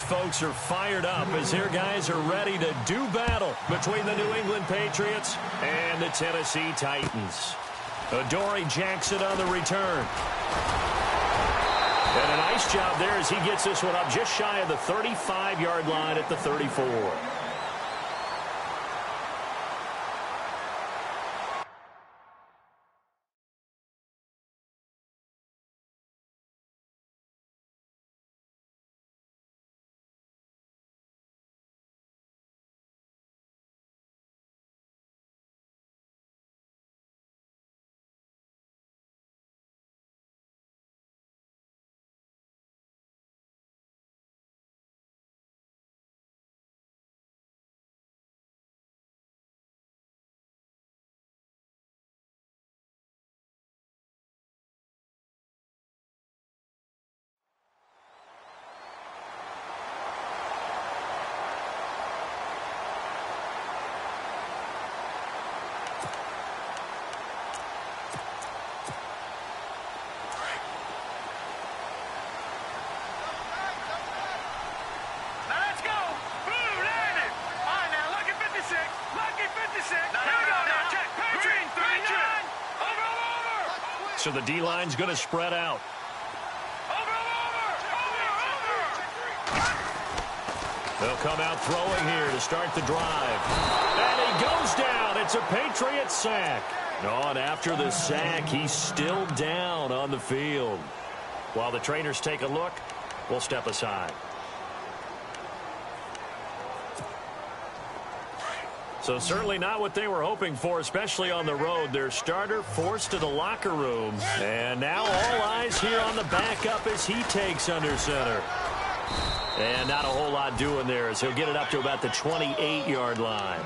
folks are fired up as their guys are ready to do battle between the New England Patriots and the Tennessee Titans. Adoree Jackson on the return. And a nice job there as he gets this one up just shy of the 35-yard line at the 34. So the D-line's going to spread out. They'll come out throwing here to start the drive. And he goes down. It's a Patriot sack. On after the sack, he's still down on the field. While the trainers take a look, we'll step aside. So certainly not what they were hoping for, especially on the road. Their starter forced to the locker room. And now all eyes here on the backup as he takes under center. And not a whole lot doing there as he'll get it up to about the 28-yard line.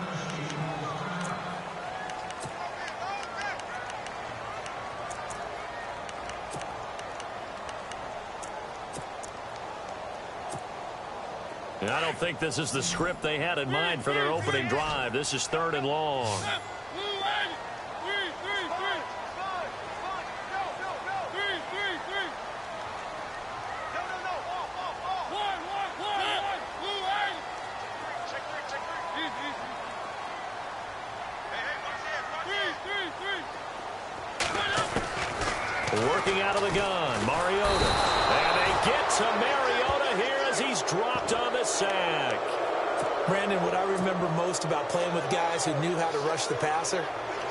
And I don't think this is the script they had in mind for their opening drive. This is 3rd and long. Working out of the gun, Mariota. And they get to Mariota here as he's dropped on the sack. Brandon, what I remember most about playing with guys who knew how to rush the passer,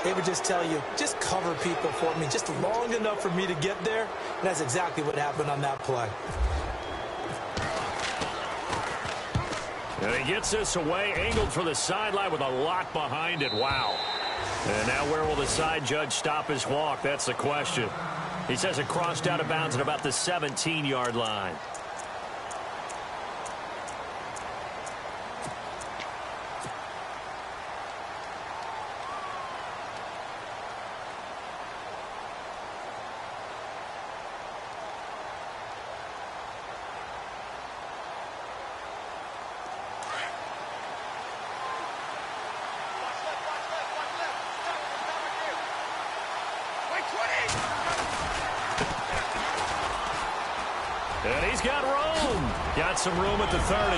they would just tell you, just cover people for me, just long enough for me to get there. And that's exactly what happened on that play. And he gets this away, angled for the sideline with a lot behind it. Wow. And now where will the side judge stop his walk? That's the question. He says it crossed out of bounds at about the 17-yard line. And he's got room. Got some room at the 30.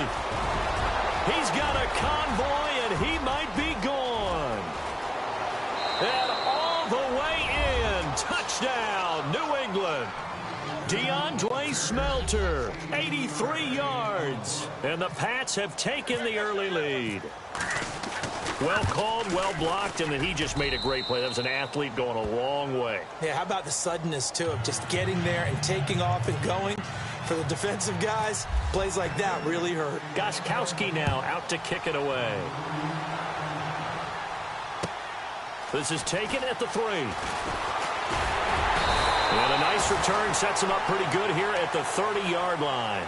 He's got a convoy, and he might be gone. And all the way in. Touchdown, New England. DeAndre Smelter, 83 yards. And the Pats have taken the early lead. Well called, well blocked, and then he just made a great play. That was an athlete going a long way. Yeah, how about the suddenness, too, of just getting there and taking off and going? For the defensive guys, plays like that really hurt. Gostkowski now out to kick it away. This is taken at the 3. And a nice return sets him up pretty good here at the 30-yard line.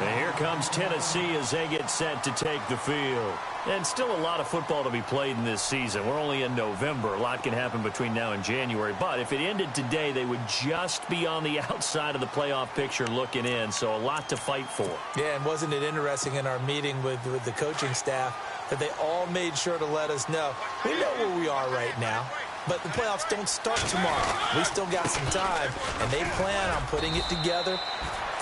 And here comes Tennessee as they get set to take the field. And still a lot of football to be played in this season. We're only in November. A lot can happen between now and January. But if it ended today, they would just be on the outside of the playoff picture looking in. So a lot to fight for. Yeah, and wasn't it interesting in our meeting with the coaching staff that they all made sure to let us know, we know where we are right now, but the playoffs don't start tomorrow. We still got some time, and they plan on putting it together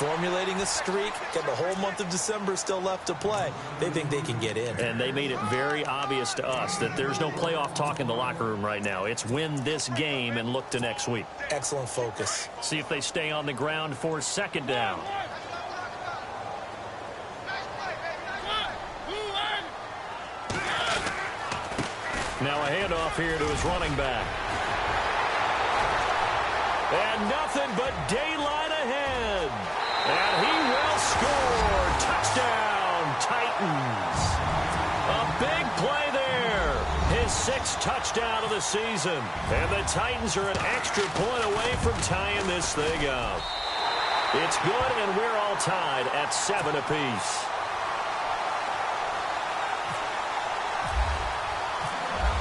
formulating a streak, got the whole month of December still left to play. They think they can get in. And they made it very obvious to us that there's no playoff talk in the locker room right now. It's win this game and look to next week. Excellent focus. See if they stay on the ground for second down. Now a handoff here to his running back. And nothing but daylight ahead. And he will score. Touchdown, Titans. A big play there. His 6th touchdown of the season. And the Titans are an extra point away from tying this thing up. It's good, and we're all tied at 7 apiece.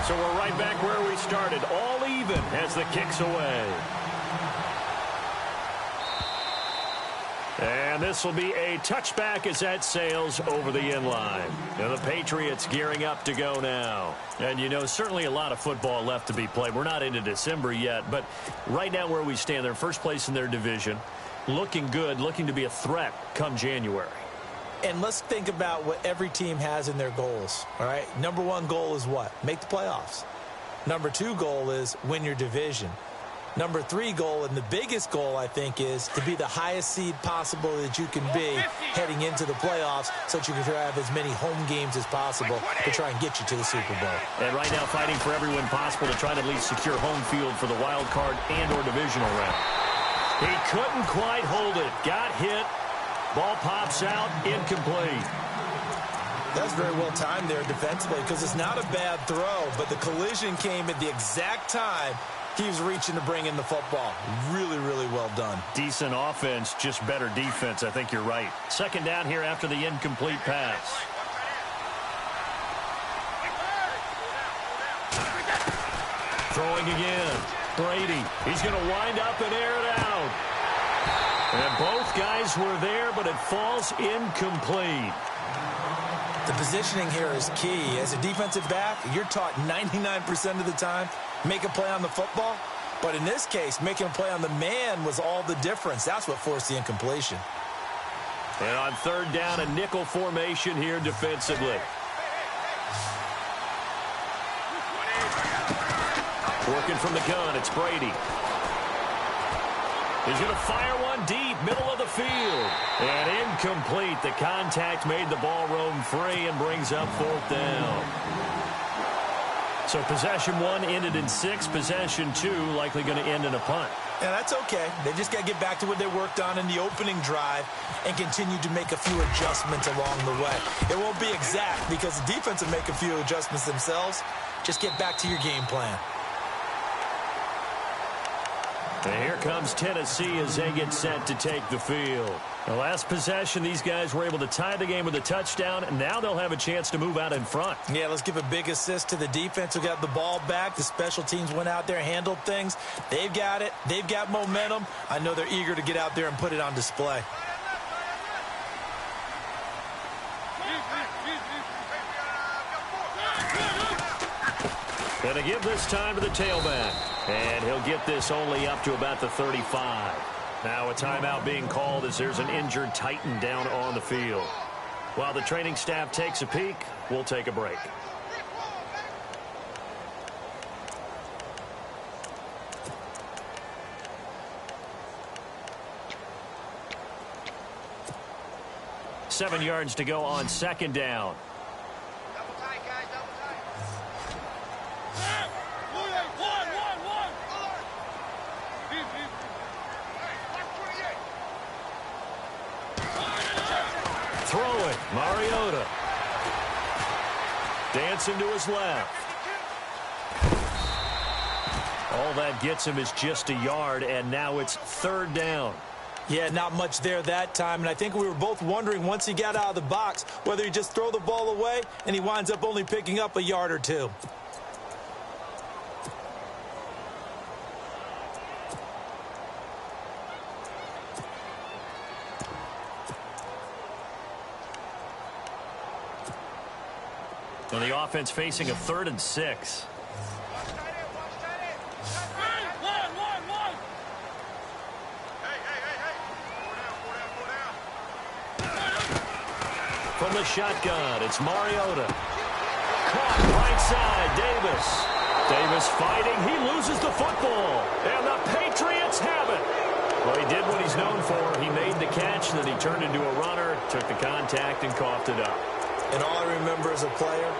So we're right back where we started, all even as the kick's away. And this will be a touchback as that sails over the end line. And the Patriots gearing up to go now. And, you know, certainly a lot of football left to be played. We're not into December yet, but right now where we stand, they're first place in their division, looking good, looking to be a threat come January. And let's think about what every team has in their goals, all right? Number 1 goal is what? Make the playoffs. Number 2 goal is win your division. Number 3 goal, and the biggest goal, I think, is to be the highest seed possible that you can be heading into the playoffs so that you can have as many home games as possible to try and get you to the Super Bowl. And right now fighting for every win possible to try to at least secure home field for the wild card and or divisional round. He couldn't quite hold it. Got hit. Ball pops out, incomplete. That's very well timed there defensively because it's not a bad throw, but the collision came at the exact time he was reaching to bring in the football. Really, really well done. Decent offense, just better defense. I think you're right. Second down here after the incomplete pass. Throwing again. Brady. He's going to wind up and air it out. And both guys were there, but it falls incomplete. The positioning here is key. As a defensive back, you're taught 99% of the time, make a play on the football. But in this case, making a play on the man was all the difference. That's what forced the incompletion. And on third down, a nickel formation here defensively. Working from the gun, it's Brady. He's going to fire one deep, middle of the field. And incomplete. The contact made the ball roam free and brings up 4th down. So possession 1 ended in 6. Possession 2 likely going to end in a punt. Yeah, that's okay. They just got to get back to what they worked on in the opening drive and continue to make a few adjustments along the way. It won't be exact because the defense will make a few adjustments themselves. Just get back to your game plan. And here comes Tennessee as they get set to take the field. The last possession, these guys were able to tie the game with a touchdown, and now they'll have a chance to move out in front. Yeah, let's give a big assist to the defense who got the ball back. The special teams went out there, handled things. They've got it. They've got momentum. I know they're eager to get out there and put it on display. Going to give this time to the tailback. And he'll get this only up to about the 35. Now a timeout being called as there's an injured Titan down on the field. While the training staff takes a peek, we'll take a break. Seven yards to go on second down. Throwing, Mariota. Dancing to his left. All that gets him is just a yard, and now it's third down. Yeah, not much there that time, and I think we were both wondering once he got out of the box whether he just throw the ball away, and he winds up only picking up a yard or two. And the offense facing a 3rd and 6. From the shotgun, it's Mariota. Caught right side, Davis. Davis fighting. He loses the football. And the Patriots have it. Well, he did what he's known for. He made the catch, then he turned into a runner, took the contact, and coughed it up. And all I remember as a player,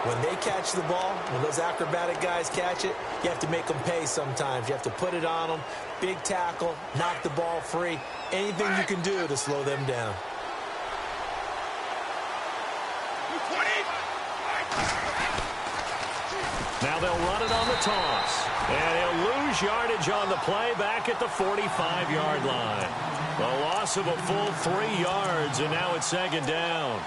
when they catch the ball, when those acrobatic guys catch it, you have to make them pay sometimes. You have to put it on them, big tackle, knock the ball free. Anything you can do to slow them down. Now they'll run it on the toss. And he'll lose yardage on the play back at the 45-yard line. A loss of a full 3 yards, and now it's second down.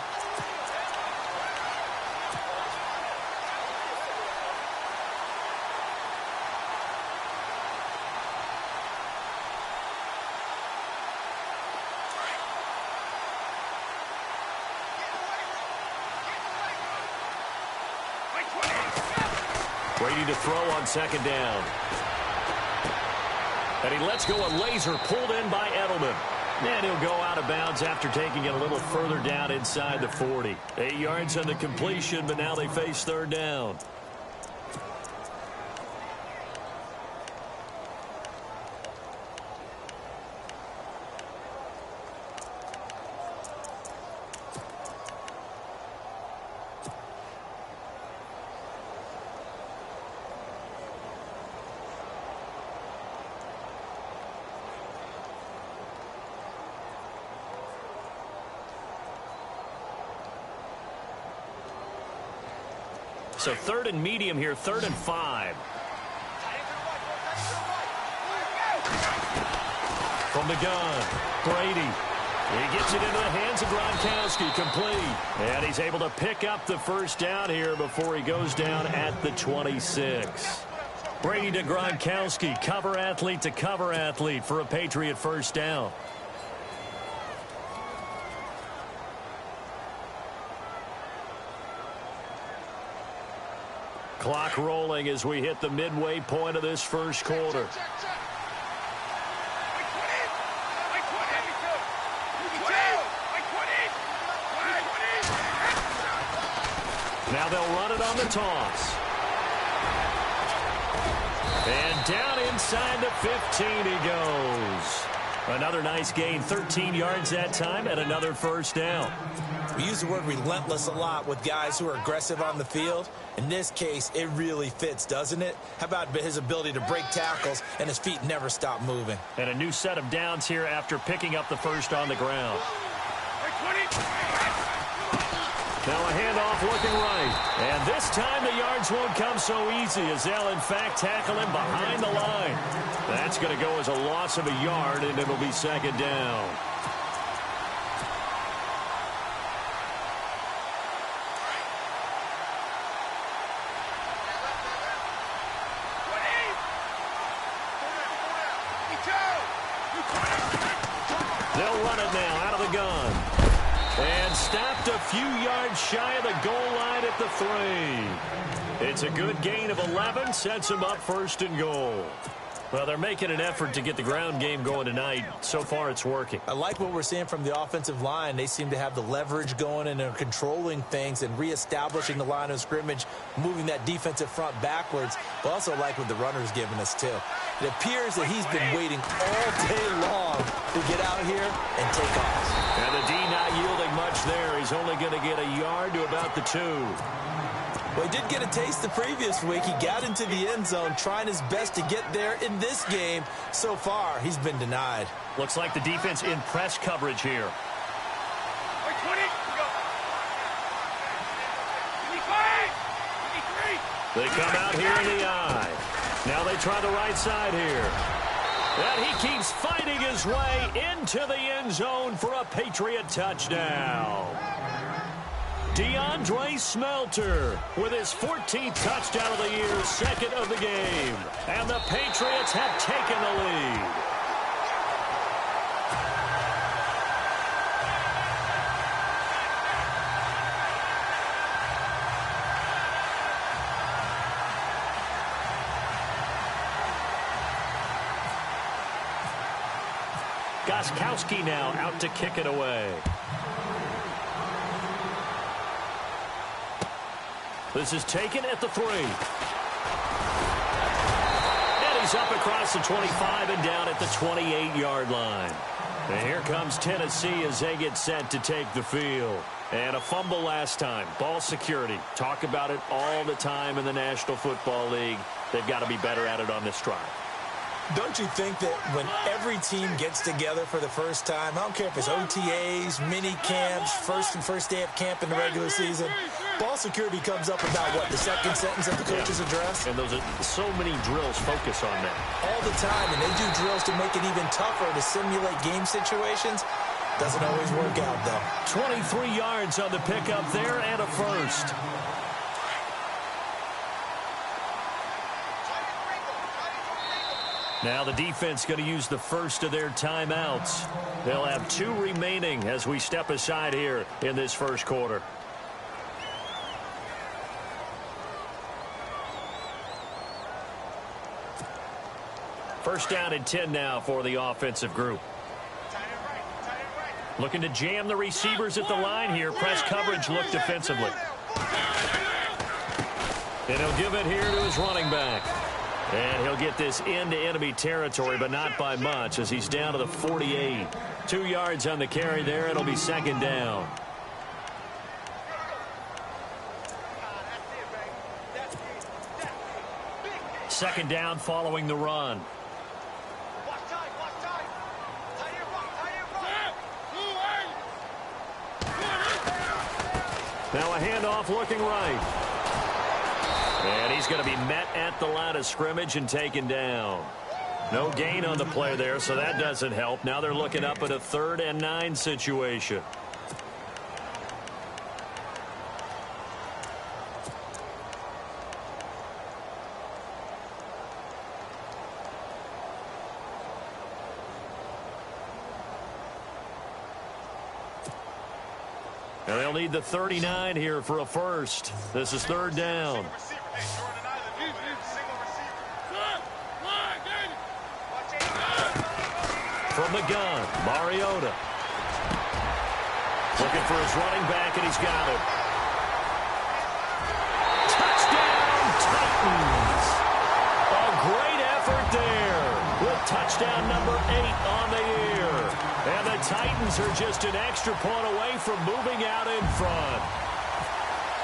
Brady to throw on second down. And he lets go a laser pulled in by Edelman. And he'll go out of bounds after taking it a little further down inside the 40. 8 yards on the completion, but now they face third down. So third and medium here, 3rd and 5. From the gun, Brady. He gets it into the hands of Gronkowski, complete. And he's able to pick up the first down here before he goes down at the 26. Brady to Gronkowski, cover athlete to cover athlete for a Patriot first down. Clock rolling as we hit the midway point of this first quarter. Now they'll run it on the toss. And down inside the 15 he goes. Another nice gain, 13 yards that time, and another first down. We use the word relentless a lot with guys who are aggressive on the field. In this case, it really fits, doesn't it? How about his ability to break tackles and his feet never stop moving? And a new set of downs here after picking up the first on the ground. Now a handoff looking right. And this time the yards won't come so easy as they'll in fact tackle him behind the line. That's going to go as a loss of a yard, and it'll be second down. They'll run it now out of the gun. And stopped a few yards shy of the goal line at the 3. It's a good gain of 11, sets them up 1st and goal. Well, they're making an effort to get the ground game going tonight. So far, it's working. I like what we're seeing from the offensive line. They seem to have the leverage going and are controlling things and reestablishing the line of scrimmage, moving that defensive front backwards. But also like what the runner's giving us, too. It appears that he's been waiting all day long to get out here and take off. And the D not yielding much there. He's only going to get a yard to about the 2. Well, he did get a taste the previous week. He got into the end zone, trying his best to get there in this game. So far, he's been denied. Looks like the defense in press coverage here. They come out here in the eye. Now they try the right side here. And he keeps fighting his way into the end zone for a Patriot touchdown. DeAndre Smelter with his 14th touchdown of the year, 2nd of the game. And the Patriots have taken the lead. Gostkowski now out to kick it away. This is taken at the 3. And he's up across the 25 and down at the 28-yard line. And here comes Tennessee as they get set to take the field. And a fumble last time. Ball security. Talk about it all the time in the National Football League. They've got to be better at it on this drive. Don't you think that when every team gets together for the first time, I don't care if it's OTAs, mini camps, first day of camp in the regular season, ball security comes up about, what, the second sentence of the coach's address? And those are so many drills focus on that. All the time, and they do drills to make it even tougher to simulate game situations. Doesn't always work out, though. 23 yards on the pickup there and a first. Now the defense going to use the first of their timeouts. They'll have 2 remaining as we step aside here in this first quarter. First down and 10 now for the offensive group. Looking to jam the receivers at the line here. Press coverage look defensively. And he'll give it here to his running back. And he'll get this into enemy territory, but not by much as he's down to the 48. 2 yards on the carry there. It'll be second down. Second down following the run. Now a handoff looking right. And he's going to be met at the line of scrimmage and taken down. No gain on the play there, so that doesn't help. Now they're looking up at a 3rd and 9 situation. And they'll need the 39 here for a first. This is 3rd down. From the gun, Mariota. Looking for his running back, and he's got it. Touchdown, Titans. A great effort there with touchdown number 8 on the year. And the Titans are just an extra point away from moving out in front.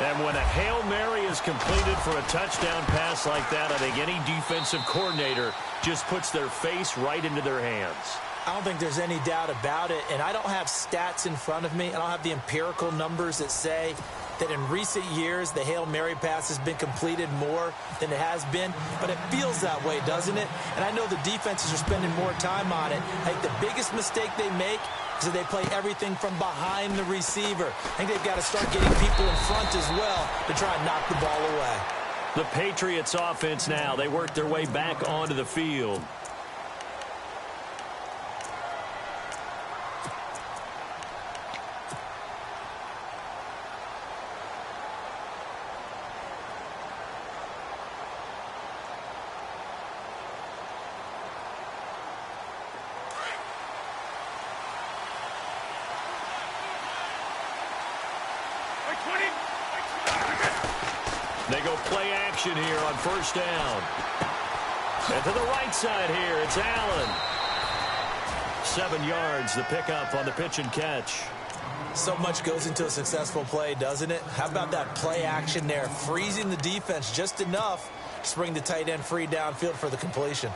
And when a Hail Mary is completed for a touchdown pass like that, I think any defensive coordinator just puts their face right into their hands. I don't think there's any doubt about it, and I don't have stats in front of me. I don't have the empirical numbers that say that in recent years the Hail Mary pass has been completed more than it has been, but it feels that way, doesn't it? And I know the defenses are spending more time on it. I think the biggest mistake they make is that they play everything from behind the receiver. I think they've got to start getting people in front as well to try and knock the ball away. The Patriots offense now, they work their way back onto the field. They go play action here on first down. And to the right side here, it's Allen. 7 yards, the pickup on the pitch and catch. So much goes into a successful play, doesn't it? How about that play action there, freezing the defense just enough to bring the tight end free downfield for the completion.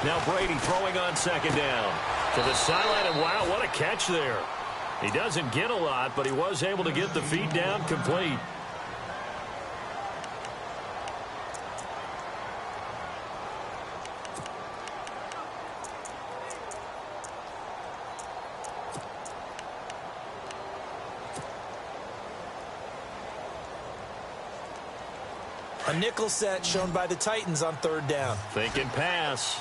Now Brady throwing on second down. To the sideline, and wow, what a catch there. He doesn't get a lot, but he was able to get the feed down complete. A nickel set shown by the Titans on third down. Thinking pass.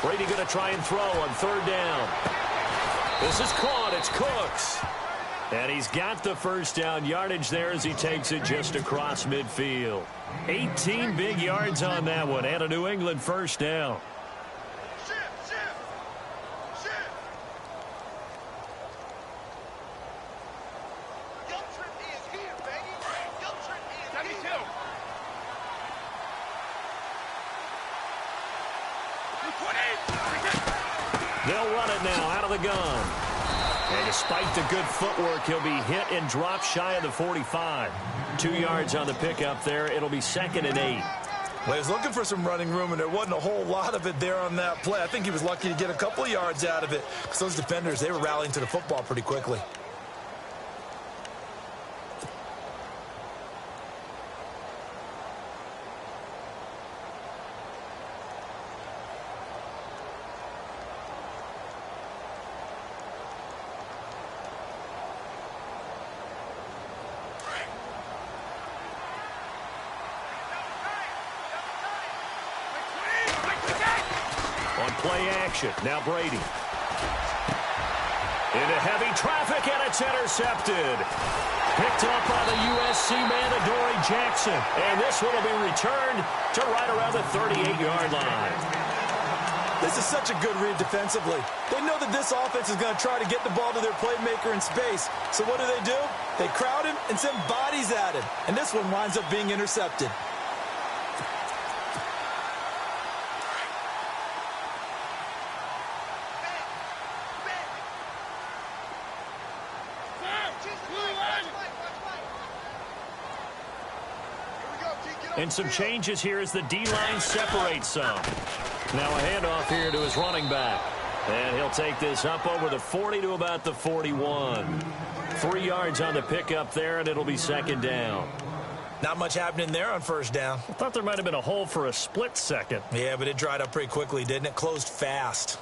Brady going to try and throw on third down. This is caught. It's Cooks. And he's got the first down yardage there as he takes it just across midfield. 18 big yards on that one and a New England first down. They'll run it now out of the gun. And despite the good footwork, he'll be hit and dropped shy of the 45. 2 yards on the pickup there. It'll be 2nd and 8. Well, he was looking for some running room, and there wasn't a whole lot of it there on that play. I think he was lucky to get a couple of yards out of it because those defenders, they were rallying to the football pretty quickly. Play action. Now Brady. Into heavy traffic, and it's intercepted. Picked up by the USC man, Adoree Jackson. And this one will be returned to right around the 38-yard line. This is such a good read defensively. They know that this offense is going to try to get the ball to their playmaker in space. So what do? They crowd him and send bodies at him. And this one winds up being intercepted. And some changes here as the D-line separates some. Now a handoff here to his running back. And he'll take this up over the 40 to about the 41. 3 yards on the pickup there, and it'll be 2nd down. Not much happening there on first down. I thought there might have been a hole for a split second. Yeah, but it dried up pretty quickly, didn't it? Closed fast.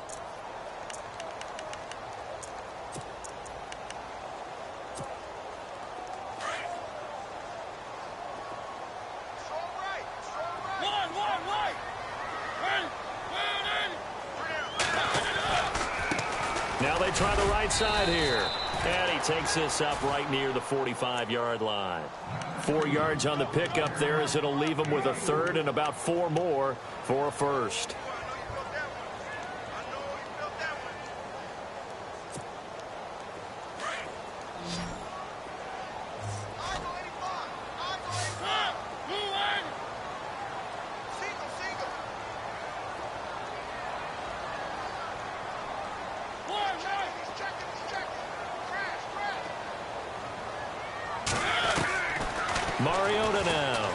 Now they try the right side here. And he takes this up right near the 45-yard line. 4 yards on the pickup there as it'll leave him with a 3rd and about 4 more for a first. Mariota now.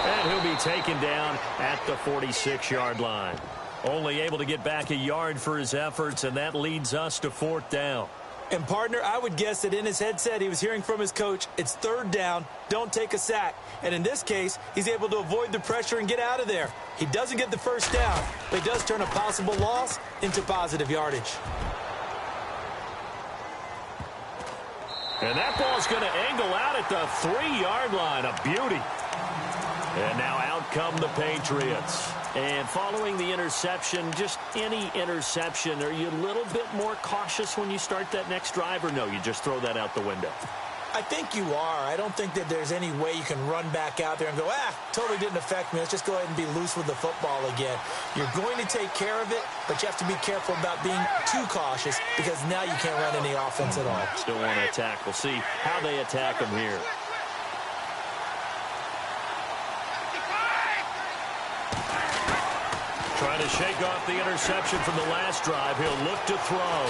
And he'll be taken down at the 46-yard line. Only able to get back a yard for his efforts, and that leads us to 4th down. And, partner, I would guess that in his headset he was hearing from his coach, it's 3rd down, don't take a sack. And in this case, he's able to avoid the pressure and get out of there. He doesn't get the first down, but he does turn a possible loss into positive yardage. And that ball's going to angle out at the 3-yard line. A beauty. And now out come the Patriots. And following the interception, just any interception, are you a little bit more cautious when you start that next drive, or no, you just throw that out the window? I think you are. I don't think that there's any way you can run back out there and go, totally didn't affect me. Let's just go ahead and be loose with the football again. You're going to take care of it, but you have to be careful about being too cautious because now you can't run any offense at all. Still want to attack. We'll see how they attack him here. Trying to shake off the interception from the last drive. He'll look to throw.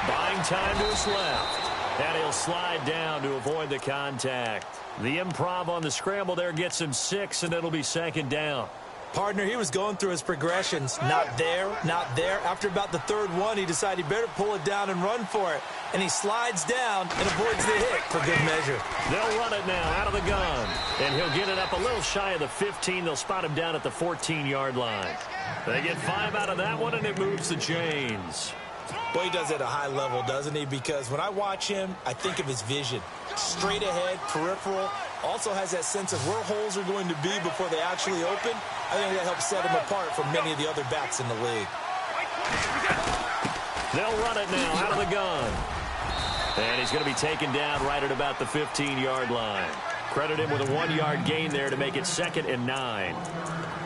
Buying time to his left. And he'll slide down to avoid the contact. The improv on the scramble there gets him 6, and it'll be 2nd down. Partner, he was going through his progressions. Not there, not there. After about the 3rd one, he decided he better pull it down and run for it. And he slides down and avoids the hit for good measure. They'll run it now out of the gun. And he'll get it up a little shy of the 15. They'll spot him down at the 14-yard line. They get 5 out of that one, and it moves the chains. Boy, he does it at a high level, doesn't he? Because when I watch him, I think of his vision. Straight ahead, peripheral, Also has that sense of where holes are going to be before they actually open. I think that helps set him apart from many of the other backs in the league. They'll run it now out of the gun. And he's going to be taken down right at about the 15-yard line. Credit him with a 1-yard gain there to make it 2nd and 9.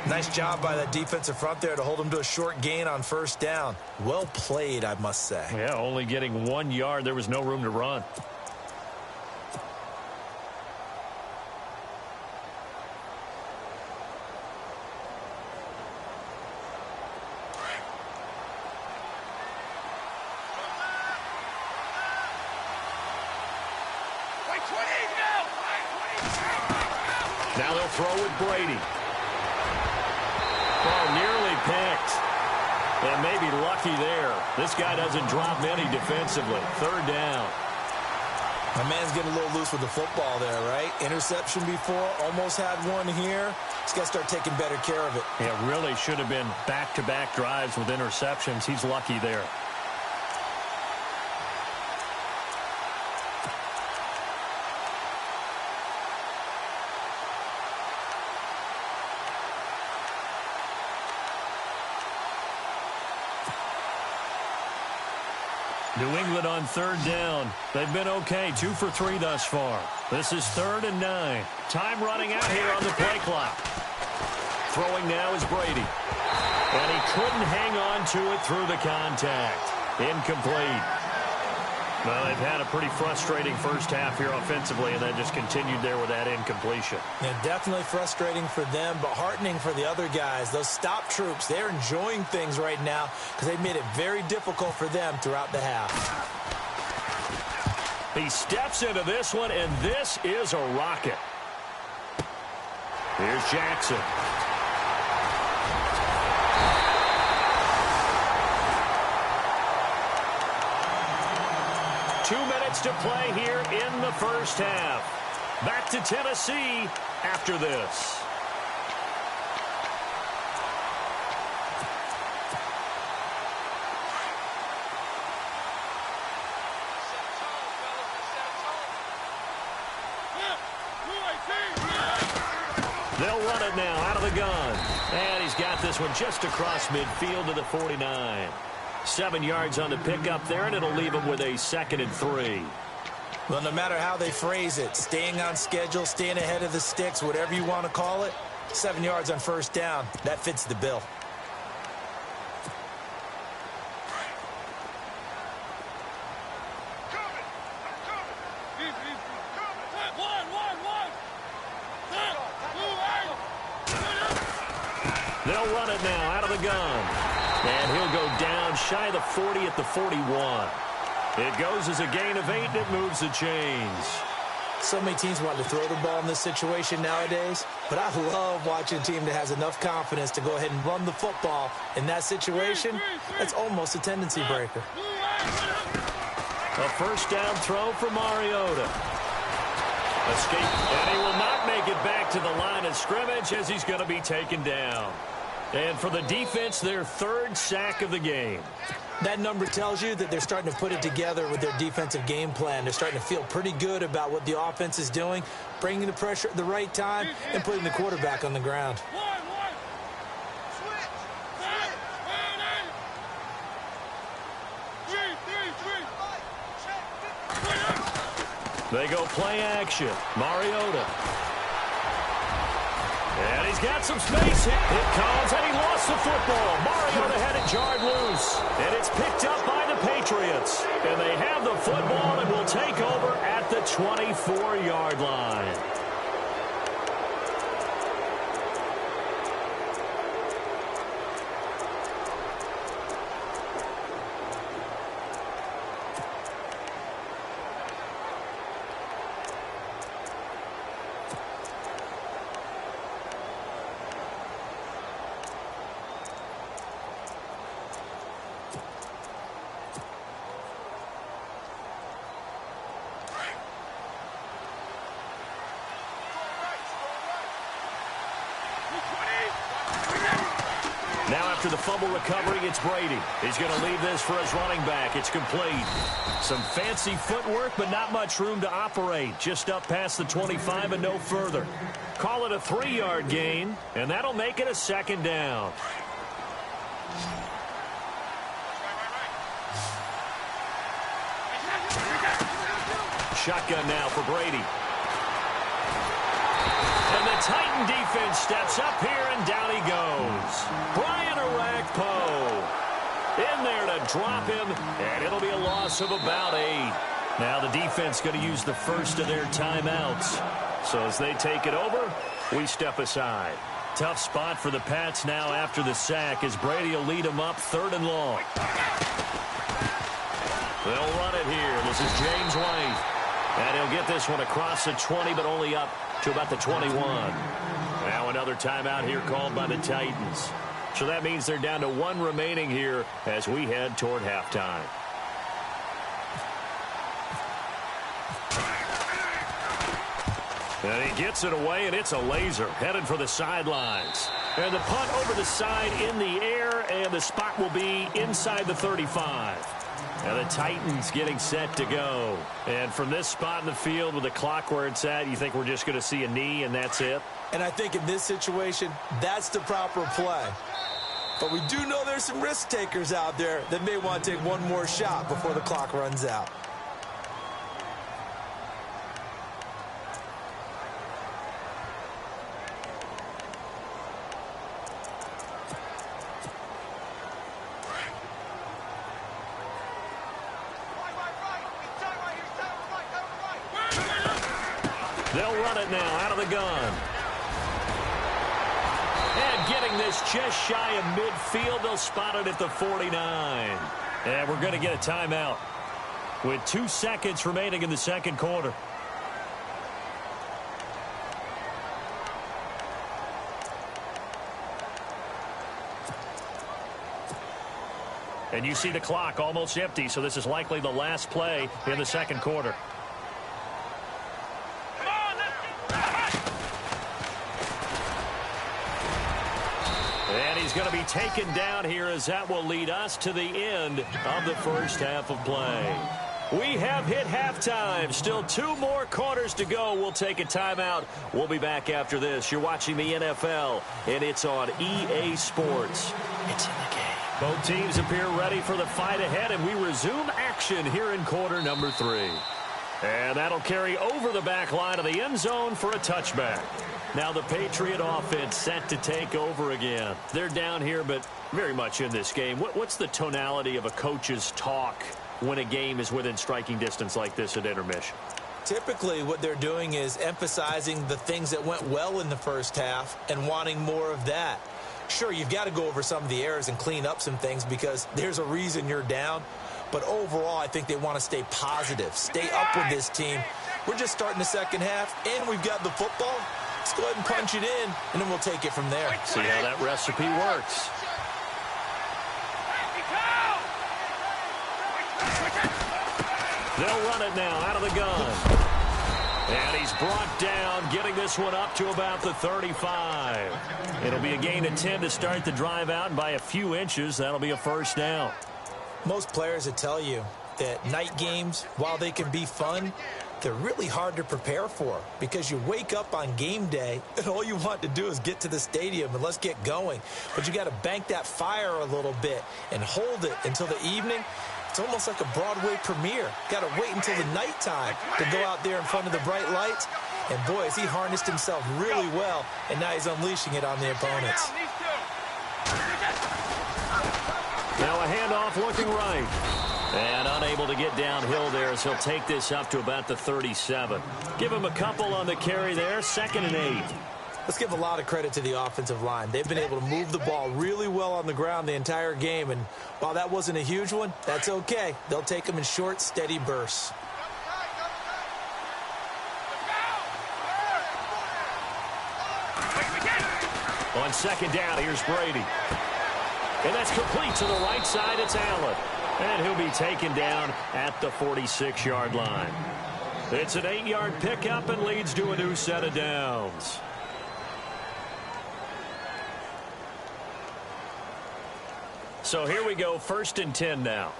Nice job by that defensive front there to hold him to a short gain on first down. Well played, I must say. Yeah, only getting 1 yard. There was no room to run. Now they'll throw with Brady. Oh, nearly picked. And maybe lucky there. This guy doesn't drop many defensively. 3rd down. My man's getting a little loose with the football there, right? Interception before, almost had one here. He's got to start taking better care of it. Yeah, really should have been back-to-back drives with interceptions. He's lucky there. New England on 3rd down. They've been okay, 2 for 3 thus far. This is 3rd and 9. Time running out here on the play clock. Throwing now is Brady. And he couldn't hang on to it through the contact. Incomplete. Well, they've had a pretty frustrating first half here offensively, and then just continued there with that incompletion. Yeah, definitely frustrating for them, but heartening for the other guys. Those stop troops, they're enjoying things right now because they've made it very difficult for them throughout the half. He steps into this one, and this is a rocket. Here's Jackson. Two minutes to play here in the first half. Back to Tennessee after this. They'll run it now out of the gun. And he's got this one just across midfield to the 49. 7 yards on the pickup there, and it'll leave him with a 2nd and 3. Well, no matter how they phrase it, staying on schedule, staying ahead of the sticks, whatever you want to call it, 7 yards on first down, that fits the bill. They'll run it now out of the gun. And he'll go down shy of the 40 at the 41. It goes as a gain of 8, and it moves the chains. So many teams want to throw the ball in this situation nowadays, but I love watching a team that has enough confidence to go ahead and run the football. In that situation, that's almost a tendency breaker. A first down throw for Mariota. Escape, and he will not make it back to the line of scrimmage as he's going to be taken down. And for the defense, their 3rd sack of the game. That number tells you that they're starting to put it together with their defensive game plan. They're starting to feel pretty good about what the offense is doing, bringing the pressure at the right time, and putting the quarterback on the ground. They go play action. Mariota. And he's got some space. It comes, and he lost the football. Mariota had it jarred loose. And it's picked up by the Patriots. And they have the football and will take over at the 24-yard line. Now after the fumble recovery, it's Brady. He's going to leave this for his running back. It's complete. Some fancy footwork, but not much room to operate. Just up past the 25 and no further. Call it a 3-yard gain, and that'll make it a second down. Shotgun now for Brady. And the Titan defense steps up here, and down he goes. Brian Orakpo in there to drop him, and it'll be a loss of about 8. Now the defense going to use the first of their timeouts. So as they take it over, we step aside. Tough spot for the Pats now after the sack as Brady will lead them up 3rd and long. They'll run it here. This is James White. And he'll get this one across the 20, but only up to about the 21. Now another timeout here called by the Titans. So that means they're down to 1 remaining here as we head toward halftime. And he gets it away, and it's a laser headed for the sidelines. And the punt over the side in the air, and the spot will be inside the 35. Now the Titans getting set to go. And from this spot in the field with the clock where it's at, you think we're just going to see a knee and that's it? And I think in this situation, that's the proper play. But we do know there's some risk takers out there that may want to take one more shot before the clock runs out. They'll run it now out of the gun. And getting this just shy of midfield, they'll spot it at the 49. And we're going to get a timeout with 2 seconds remaining in the second quarter. And you see the clock almost empty, so this is likely the last play in the second quarter. And he's going to be taken down here as that will lead us to the end of the first half of play. We have hit halftime. Still 2 more quarters to go. We'll take a timeout. We'll be back after this. You're watching the NFL, and it's on EA Sports. It's in the game. Both teams appear ready for the fight ahead, and we resume action here in quarter number 3. And that'll carry over the back line of the end zone for a touchback. Now the Patriot offense set to take over again. They're down here, but very much in this game. What's the tonality of a coach's talk when a game is within striking distance like this at intermission? Typically, what they're doing is emphasizing the things that went well in the first half and wanting more of that. Sure, you've got to go over some of the errors and clean up some things because there's a reason you're down. But overall, I think they want to stay positive, stay up with this team. We're just starting the second half, and we've got the football. Let's go ahead and punch it in, and then we'll take it from there. See how that recipe works. They'll run it now out of the gun. And he's brought down, getting this one up to about the 35. It'll be a gain of 10 to start the drive out, and by a few inches, that'll be a first down. Most players will tell you that night games, while they can be fun, they're really hard to prepare for because you wake up on game day and all you want to do is get to the stadium and let's get going. But you got to bank that fire a little bit and hold it until the evening. It's almost like a Broadway premiere. Got to wait until the nighttime to go out there in front of the bright lights. And boy, has he harnessed himself really well, and now he's unleashing it on the opponents. Now a handoff looking right. And unable to get downhill there as he'll take this up to about the 37. Give him a couple on the carry there, 2nd and 8. Let's give a lot of credit to the offensive line. They've been able to move the ball really well on the ground the entire game. And while that wasn't a huge one, that's okay. They'll take them in short, steady bursts. On 2nd down, here's Brady. And that's complete to the right side. It's Allen. And he'll be taken down at the 46-yard line. It's an 8-yard pickup and leads to a new set of downs. So here we go, 1st and 10 now.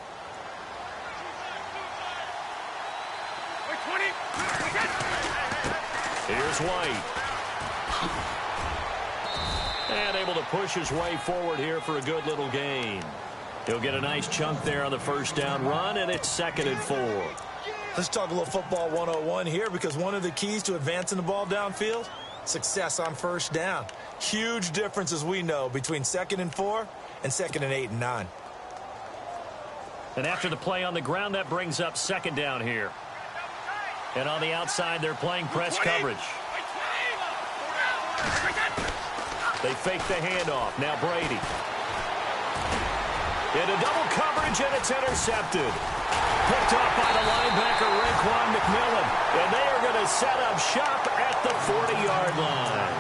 Here's White. And able to push his way forward here for a good little gain. He'll get a nice chunk there on the 1st down run, and it's 2nd and 4. Let's talk a little football 101 here, because one of the keys to advancing the ball downfield, success on 1st down. Huge difference, as we know, between 2nd and 4 and 2nd and 8 and 9. And after the play on the ground, that brings up 2nd down here. And on the outside, they're playing press coverage. They fake the handoff. Now Brady. Into double coverage, and it's intercepted. Picked off by the linebacker, Raekwon McMillan. And they are going to set up shop at the 40-yard line.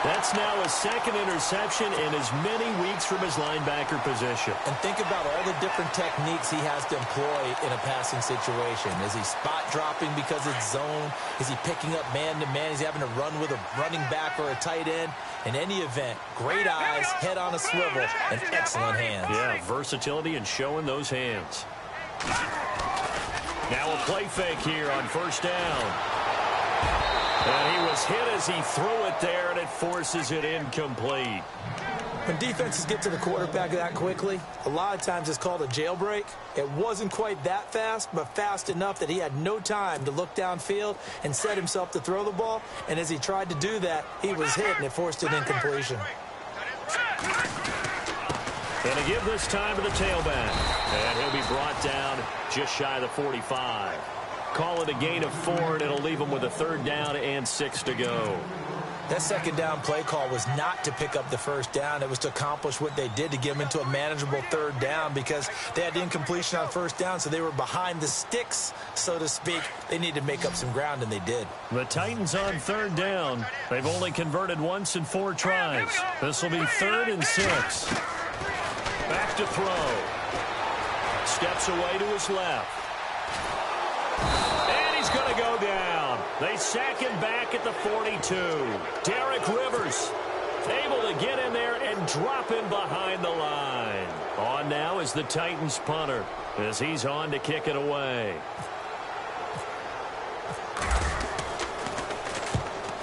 That's now his 2nd interception in as many weeks from his linebacker position. And think about all the different techniques he has to employ in a passing situation. Is he spot dropping because it's zone? Is he picking up man-to-man? Is he having to run with a running back or a tight end? In any event, great eyes, head on a swivel, and excellent hands. Yeah, versatility and showing those hands. Now a play fake here on 1st down. And he was hit as he threw it there, and it forces it incomplete. When defenses get to the quarterback that quickly, a lot of times it's called a jailbreak. It wasn't quite that fast, but fast enough that he had no time to look downfield and set himself to throw the ball. And as he tried to do that, he was hit, and it forced an incompletion. And to give this time to the tailback. And he'll be brought down just shy of the 45. Call it a gain of 4, and it'll leave him with a 3rd down and 6 to go. That 2nd down play call was not to pick up the 1st down. It was to accomplish what they did, to get him into a manageable 3rd down, because they had incompletion on 1st down, so they were behind the sticks, so to speak. They needed to make up some ground, and they did. The Titans on 3rd down. They've only converted once in 4 tries. This will be 3rd and 6. Back to throw. Steps away to his left. And he's going to go down. They sack him back at the 42. Derek Rivers able to get in there and drop him behind the line. On now is the Titans punter as he's on to kick it away.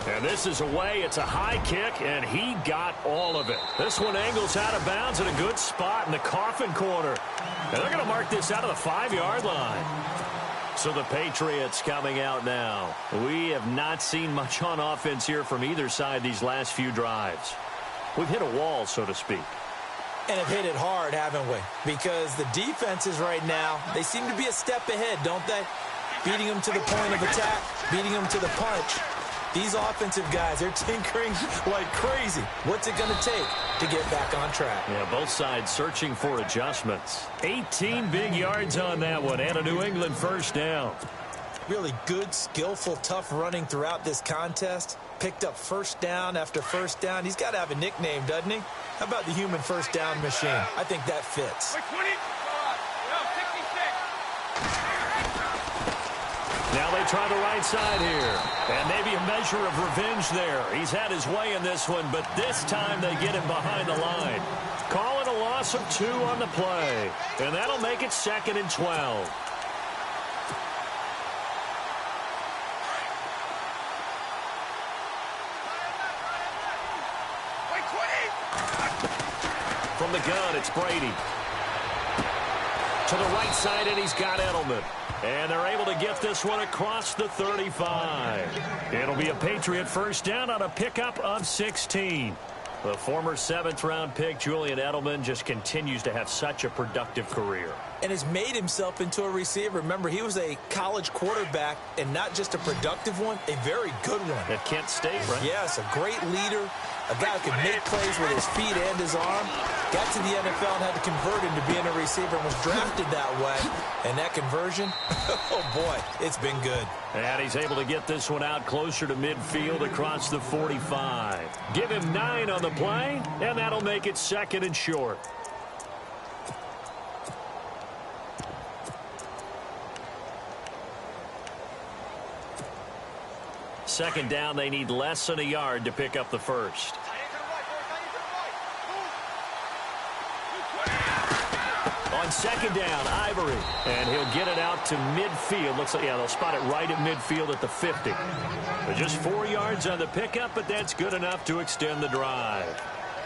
And this is away. It's a high kick, and he got all of it. This one angles out of bounds at a good spot in the coffin corner. And they're going to mark this out of the 5-yard line. So the Patriots coming out now. We have not seen much on offense here from either side these last few drives. We've hit a wall, so to speak. And have hit it hard, haven't we? Because the defenses right now, they seem to be a step ahead, don't they? Beating them to the point of attack, beating them to the punch. These offensive guys, they're tinkering like crazy. What's it going to take to get back on track? Yeah, both sides searching for adjustments. 18 big yards on that one, and a New England 1st down. Really good, skillful, tough running throughout this contest. Picked up 1st down after 1st down. He's got to have a nickname, doesn't he? How about the human 1st down machine? I think that fits. Now they try the right side here. And maybe a measure of revenge there. He's had his way in this one, but this time they get him behind the line. Call it a loss of 2 on the play. And that'll make it 2nd and 12. From the gun, it's Brady. To the right side, and he's got Edelman. And they're able to get this one across the 35. It'll be a Patriot 1st down on a pickup of 16. The former 7th-round pick, Julian Edelman, just continues to have such a productive career. And has made himself into a receiver. Remember, he was a college quarterback, and not just a productive one, a very good one. At Kent State, right? Yes, a great leader, a guy who can make plays with his feet and his arm. Got to the NFL and had to convert into being a receiver and was drafted that way. And that conversion, oh boy, it's been good. And he's able to get this one out closer to midfield across the 45. Give him 9 on the play, and that'll make it 2nd and short. Second down, they need less than a yard to pick up the 1st. On second down, Ivory. And he'll get it out to midfield. Looks like, yeah, they'll spot it right at midfield at the 50. But just 4 yards on the pickup, but that's good enough to extend the drive.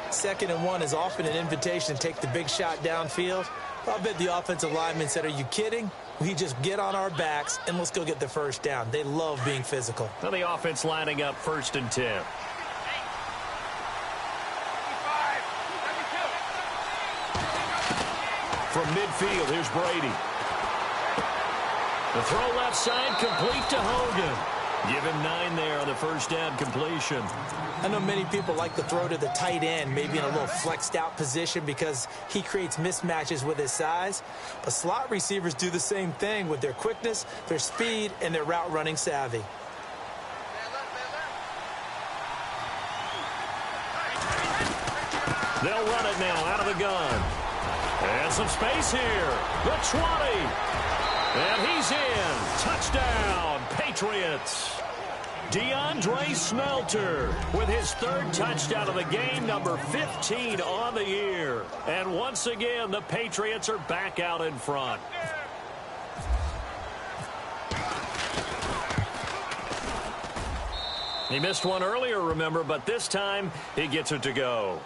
2nd and 1 is often an invitation to take the big shot downfield. I bet the offensive lineman said, are you kidding? We just get on our backs and let's go get the first down. They love being physical. Now the offense lining up 1st and 10. From midfield, here's Brady. The throw left side, complete to Hogan. Give him 9 there on the first down completion. I know many people like to throw to the tight end, maybe in a little flexed out position because he creates mismatches with his size. But slot receivers do the same thing with their quickness, their speed, and their route running savvy. They'll run it now out of the gun. And some space here. The 20. And he's in. Touchdown, Patriots. DeAndre Smelter with his 3rd touchdown of the game, number 15 on the year. And once again, the Patriots are back out in front. He missed one earlier, remember, but this time he gets it to go.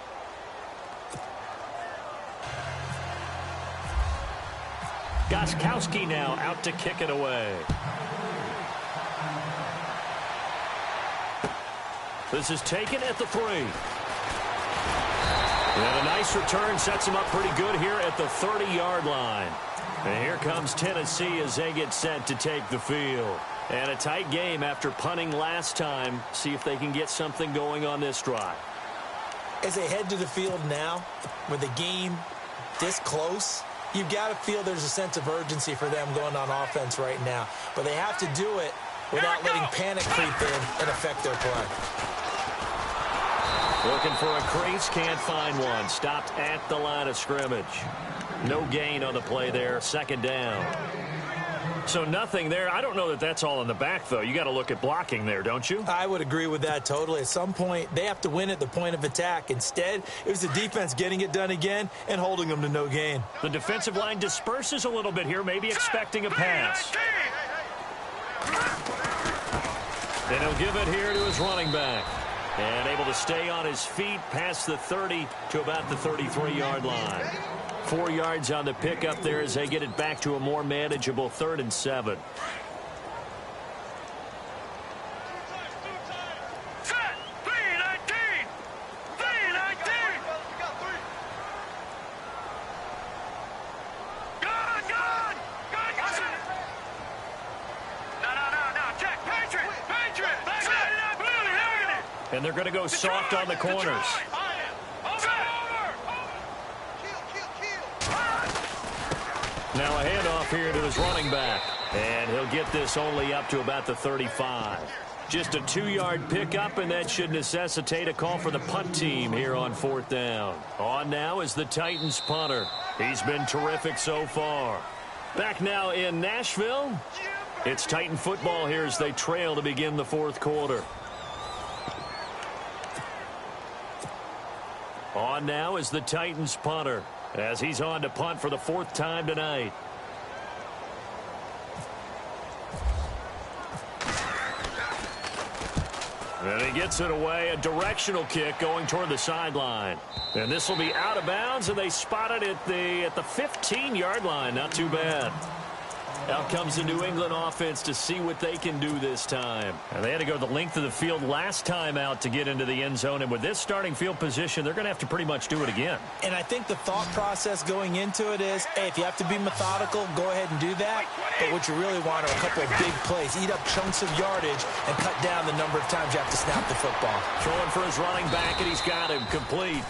Gostkowski now out to kick it away. This is taken at the 3. And a nice return sets him up pretty good here at the 30-yard line. And here comes Tennessee as they get set to take the field. And a tight game after punting last time. See if they can get something going on this drive. As they head to the field now, with the game this close, you've got to feel there's a sense of urgency for them going on offense right now. But they have to do it without letting panic creep in and affect their play. Looking for a crease, can't find one. Stopped at the line of scrimmage. No gain on the play there, 2nd down. So nothing there. I don't know that that's all in the back, though. You got to look at blocking there, don't you? I would agree with that totally. At some point, they have to win at the point of attack. Instead, it was the defense getting it done again and holding them to no gain. The defensive line disperses a little bit here, maybe expecting a pass. And he'll give it here to his running back. And able to stay on his feet past the 30 to about the 33-yard line. 4 yards on the pickup there as they get it back to a more manageable 3rd and 7. And they're going to go soft on the corners. Now a handoff here to his running back. And he'll get this only up to about the 35. Just a 2-yard pickup, and that should necessitate a call for the punt team here on 4th down. On now is the Titans punter. He's been terrific so far. Back now in Nashville. It's Titan football here as they trail to begin the 4th quarter. On now is the Titans punter as he's on to punt for the 4th time tonight. And he gets it away, a directional kick going toward the sideline. And this will be out of bounds, and they spot it at the 15-yard line. Not too bad. Out comes the New England offense to see what they can do this time. And they had to go the length of the field last time out to get into the end zone. And with this starting field position, they're going to have to pretty much do it again. And I think the thought process going into it is, hey, if you have to be methodical, go ahead and do that. But what you really want are a couple of big plays. Eat up chunks of yardage and cut down the number of times you have to snap the football. Throwing for his running back, and he's got him complete.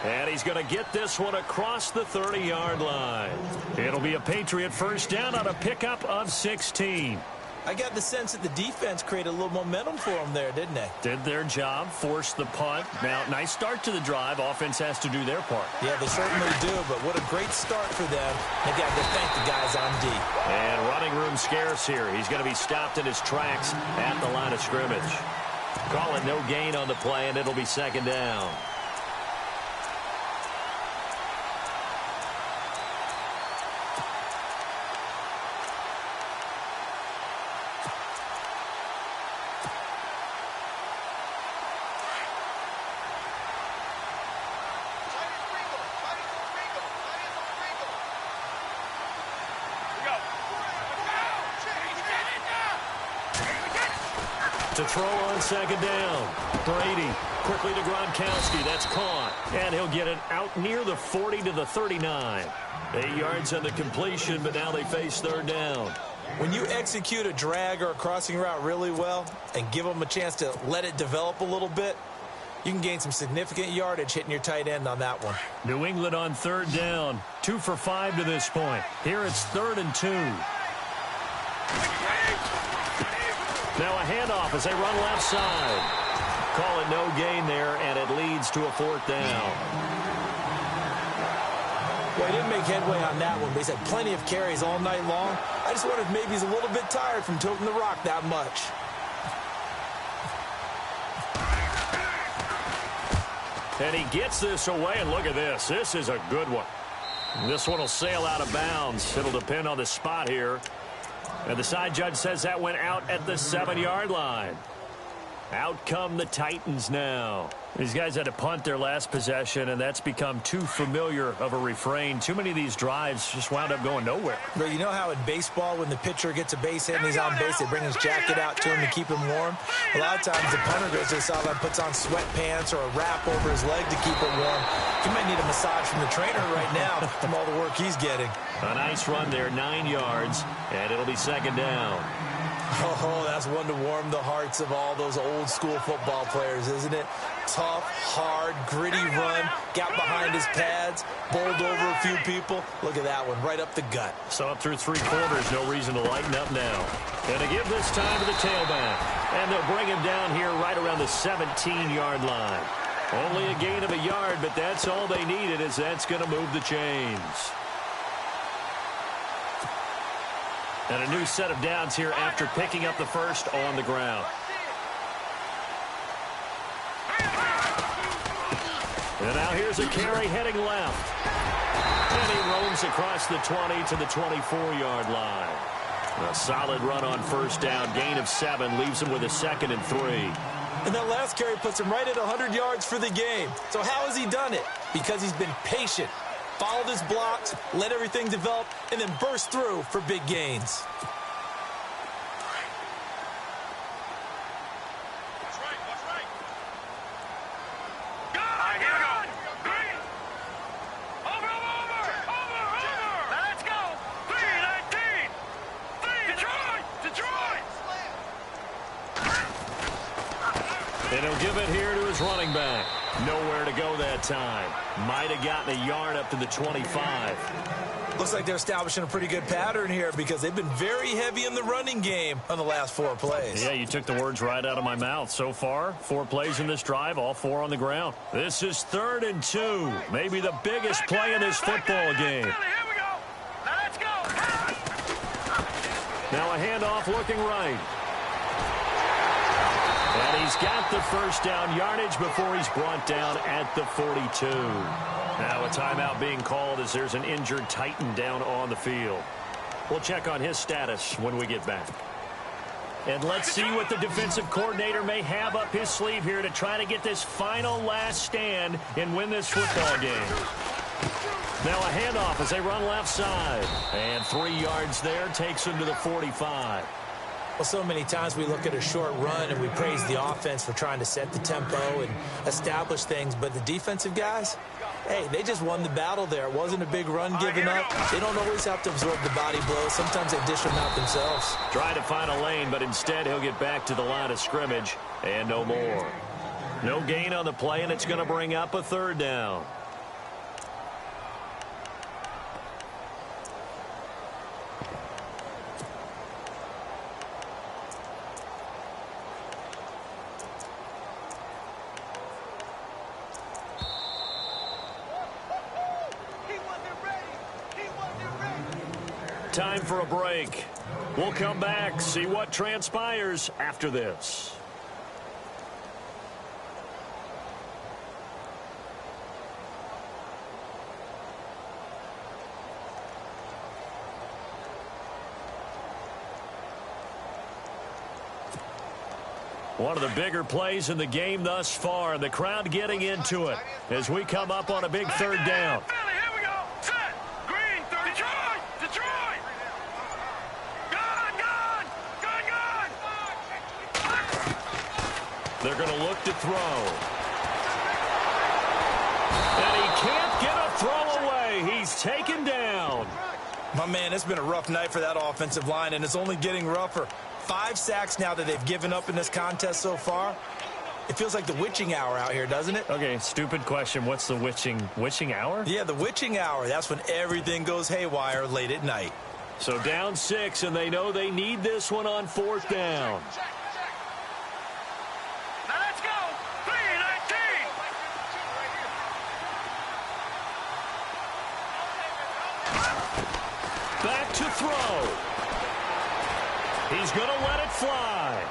And he's going to get this one across the 30-yard line. It'll be a Patriot first down on a pickup of 16. I got the sense that the defense created a little momentum for them there, didn't they? Did their job, forced the punt. Now, nice start to the drive. Offense has to do their part. Yeah, they certainly do, but what a great start for them. They got to thank the guys on D. And running room scarce here. He's going to be stopped in his tracks at the line of scrimmage. Call it no gain on the play, and it'll be 2nd down. To throw on second down. Brady quickly to Gronkowski. That's caught. And he'll get it out near the 40 to the 39. 8 yards on the completion, but now they face third down. When you execute a drag or a crossing route really well and give them a chance to let it develop a little bit, you can gain some significant yardage hitting your tight end on that one. New England on third down. 2 for 5 to this point. Here it's 3rd and 2. Now a handoff as they run left side. Call it no gain there, and it leads to a 4th down. Well, he didn't make headway on that one, but he's had plenty of carries all night long. I just wonder if maybe he's a little bit tired from tilting the rock that much. And he gets this away, and look at this. This is a good one. This one will sail out of bounds. It'll depend on the spot here. And the side judge says that went out at the 7-yard line. Out come the Titans now. These guys had to punt their last possession, and that's become too familiar of a refrain. Too many of these drives just wound up going nowhere. But you know how in baseball, when the pitcher gets a base hit and he's on base, they bring his jacket out to him to keep him warm? A lot of times the punter goes to the sideline, puts on sweatpants or a wrap over his leg to keep it warm. He might need a massage from the trainer right now from all the work he's getting. A nice run there, 9 yards, and it'll be 2nd down. Oh, that's one to warm the hearts of all those old-school football players, isn't it? Tough, hard, gritty run, got behind his pads, bowled over a few people. Look at that one, right up the gut. So up through 3 quarters, no reason to lighten up now. And to give this time to the tailback. And they'll bring him down here right around the 17-yard line. Only a gain of a yard, but that's all they needed, as that's going to move the chains. And a new set of downs here after picking up the first on the ground. And now here's a carry heading left. And he roams across the 20 to the 24-yard line. A solid run on first down. Gain of 7 leaves him with a 2nd and 3. And that last carry puts him right at 100 yards for the game. So how has he done it? Because he's been patient. Followed his blocks, let everything develop, and then burst through for big gains. That's right. All right, here we go. Green. Over. Let's go. 3-19. Detroit. And he'll give it here to his running back. Nowhere to go that time. Might have gotten a yard up to the 25. Looks like they're establishing a pretty good pattern here because they've been very heavy in the running game on the last 4 plays. Yeah, you took the words right out of my mouth. So far, 4 plays in this drive, all 4 on the ground. This is 3rd and 2. Maybe the biggest play in this football game. Here we go. Let's go. Now a handoff looking right. And he's got the first down yardage before he's brought down at the 42. Now a timeout being called as there's an injured Titan down on the field. We'll check on his status when we get back. And let's see what the defensive coordinator may have up his sleeve here to try to get this final last stand and win this football game. Now a handoff as they run left side. And 3 yards there takes him to the 45. Well, so many times we look at a short run and we praise the offense for trying to set the tempo and establish things. But the defensive guys, hey, they just won the battle there. It wasn't a big run given up. They don't always have to absorb the body blows. Sometimes they dish them out themselves. Trying to find a lane, but instead he'll get back to the line of scrimmage and no more. No gain on the play, and it's going to bring up a 3rd down. Time for a break. We'll come back, see what transpires after this. One of the bigger plays in the game thus far. The crowd getting into it as we come up on a big 3rd down. They're going to look to throw. And he can't get a throw away. He's taken down. My man, it's been a rough night for that offensive line, and it's only getting rougher. 5 sacks now that they've given up in this contest so far. It feels like the witching hour out here, doesn't it? Okay, stupid question. What's the witching hour? Yeah, the witching hour. That's when everything goes haywire late at night. So down 6, and they know they need this one on 4th down. Now let's go. 3-19. Back to throw. He's going to let it fly.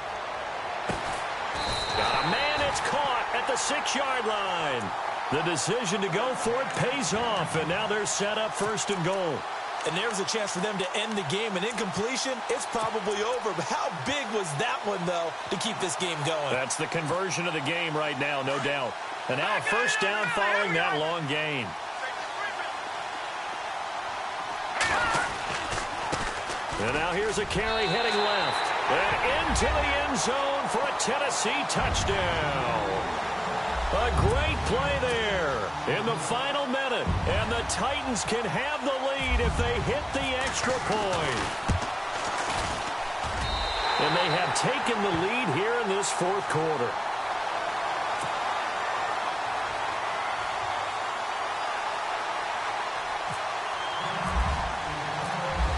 Got a man, it's caught at the 6-yard line. The decision to go for it pays off, and now they're set up 1st and goal. And there's a chance for them to end the game. An incompletion, it's probably over. But how big was that one, though, to keep this game going? That's the conversion of the game right now, no doubt. And now a 1st down following that long gain. And now here's a carry heading left. And into the end zone for a Tennessee touchdown. A great play there in the final minute. And the Titans can have the lead if they hit the extra point. And they have taken the lead here in this 4th quarter.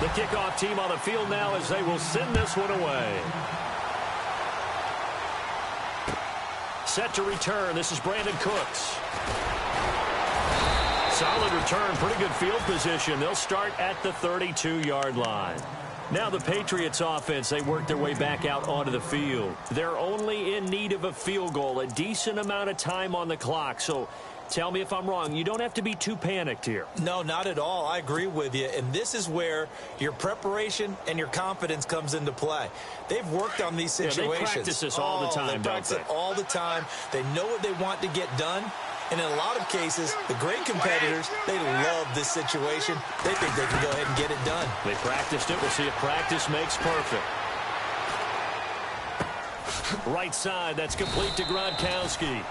The kickoff team on the field now as they will send this one away. Set to return. This is Brandon Cooks. Solid return. Pretty good field position. They'll start at the 32-yard line. Now the Patriots offense, they work their way back out onto the field. They're only in need of a field goal, a decent amount of time on the clock. So tell me if I'm wrong. You don't have to be too panicked here. No, not at all. I agree with you. And this is where your preparation and your confidence comes into play. They've worked on these situations. Yeah, they practice this all the time, they practice it all the time. They know what they want to get done. And in a lot of cases, the great competitors, they love this situation. They think they can go ahead and get it done. They practiced it. We'll see if practice makes perfect. Right side, that's complete to Gronkowski.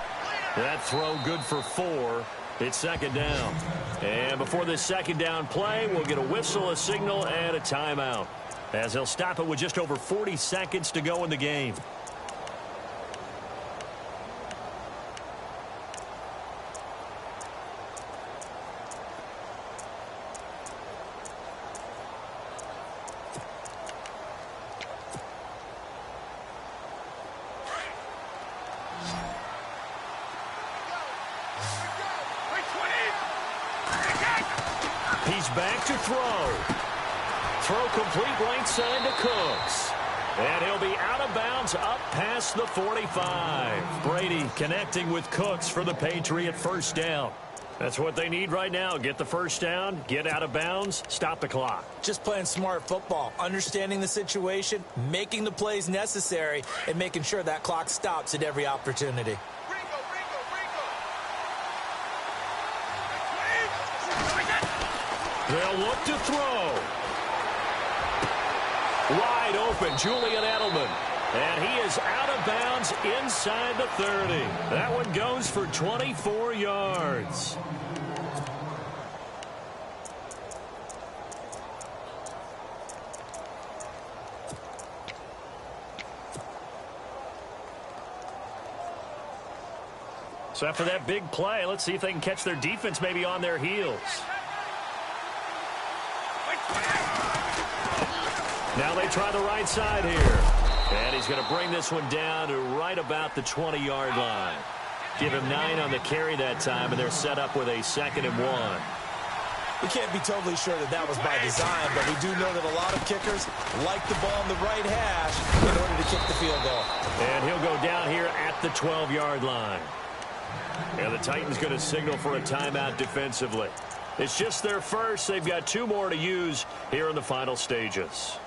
That throw good for 4. It's 2nd down. And before this 2nd down play, we'll get a whistle, a signal, and a timeout, as they'll stop it with just over 40 seconds to go in the game. He's back to throw. Throw complete right side to Cooks. And he'll be out of bounds up past the 45. Brady connecting with Cooks for the Patriot 1st down. That's what they need right now. Get the 1st down, get out of bounds, stop the clock. Just playing smart football, understanding the situation, making the plays necessary, and making sure that clock stops at every opportunity. They'll look to throw. Wide open, Julian Edelman. And he is out of bounds inside the 30. That one goes for 24 yards. So after that big play, let's see if they can catch their defense maybe on their heels. Now they try the right side here. And he's going to bring this one down to right about the 20-yard line. Give him 9 on the carry that time, and they're set up with a 2nd and 1. We can't be totally sure that that was by design, but we do know that a lot of kickers like the ball in the right hash in order to kick the field goal. And he'll go down here at the 12-yard line. And the Titans going to signal for a timeout defensively. It's just their first. They've got 2 more to use here in the final stages.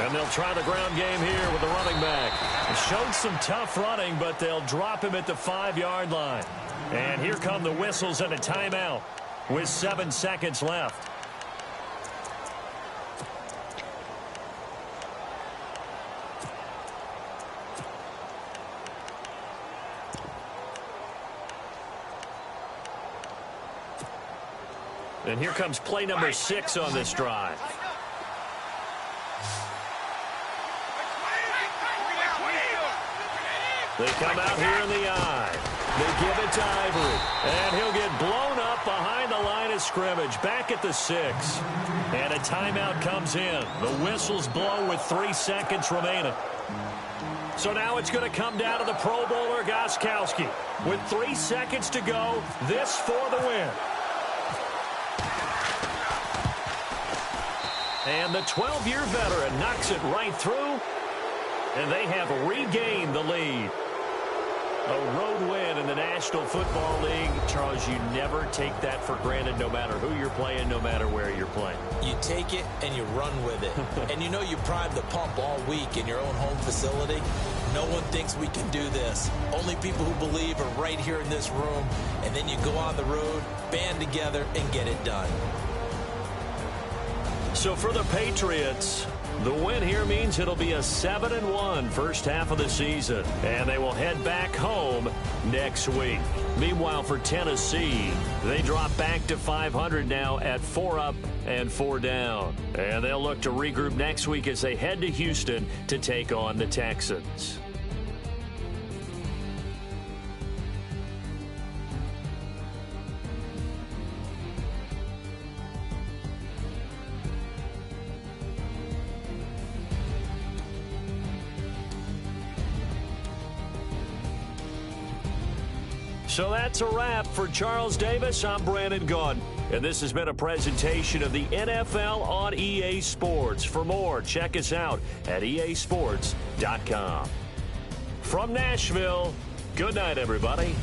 And they'll try the ground game here with the running back. It showed some tough running, but they'll drop him at the 5-yard line. And here come the whistles and a timeout with 7 seconds left. And here comes play number 6 on this drive. They come out here in the eye. They give it to Ivory. And he'll get blown up behind the line of scrimmage. Back at the 6. And a timeout comes in. The whistles blow with 3 seconds remaining. So now it's going to come down to the Pro Bowler Gostkowski. With 3 seconds to go, this for the win. And the 12-year veteran knocks it right through. And they have regained the lead. A road win in the National Football League. Charles, you never take that for granted no matter who you're playing, no matter where you're playing. You take it and you run with it. And you know you primed the pump all week in your own home facility. No one thinks we can do this. Only people who believe are right here in this room. And then you go on the road, band together, and get it done. So for the Patriots, the win here means it'll be a 7-1 first half of the season, and they will head back home next week. Meanwhile, for Tennessee, they drop back to 500 now at 4 up and 4 down. And they'll look to regroup next week as they head to Houston to take on the Texans. So that's a wrap. For Charles Davis, I'm Brandon Gaudin. And this has been a presentation of the NFL on EA Sports. For more, check us out at easports.com. From Nashville, good night, everybody.